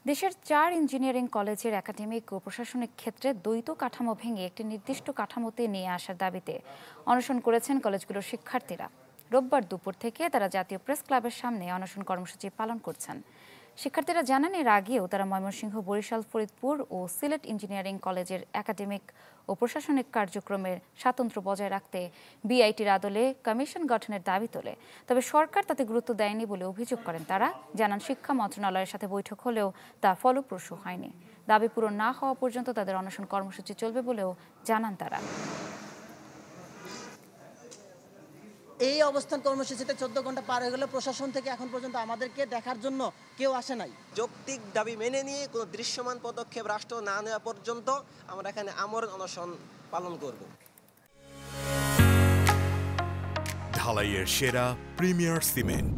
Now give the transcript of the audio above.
দেশের 4 ইঞ্জিনিয়ারিং কলেজের একাডেমিক ও প্রশাসনিক ক্ষেত্রে দ্বৈত কাঠামো ভেঙে একটি নির্দিষ্ট কাঠামোতে নিয়ে আসার দাবিতে অনশন করেছেন কলেজগুলোর শিক্ষার্থীরা। রোববার দুপুর থেকে তারা জাতীয় প্রেস ক্লাবের সামনে অনশন কর্মসূচি পালন করছেন। শিক্ষার্থীরা জানান, এর আগেও তারা ময়মনসিংহ, বরিশাল, ফরিদপুর ও সিলেট ইঞ্জিনিয়ারিং কলেজের একাডেমিক ও প্রশাসনিক কার্যক্রমের স্বাতন্ত্র্য বজায় রাখতে বিআইটির আদলে কমিশন গঠনের দাবি তোলে। তবে সরকার তাতে গুরুত্ব দেয়নি বলে অভিযোগ করেন তারা। জানান, শিক্ষা মন্ত্রণালয়ের সাথে বৈঠক হলেও তা ফলপ্রসূ হয়নি। দাবি পূরণ না হওয়া পর্যন্ত তাদের অনশন কর্মসূচি চলবে বলেও জানান তারা। এই অবস্থান কর্মসূচিতে 14 ঘন্টা পার হয়ে গেলে প্রশাসন থেকে এখন পর্যন্ত আমাদেরকে দেখার জন্য কেউ আসে নাই। যৌক্তিক দাবি মেনে নিয়ে কোনো দৃশ্যমান পদক্ষেপ রাষ্ট্র না নেওয়া পর্যন্ত আমরা এখানে আমরণ অনশন পালন করব। ঢালাইয়ের সেরা প্রিমিয়ার সিমেন্ট।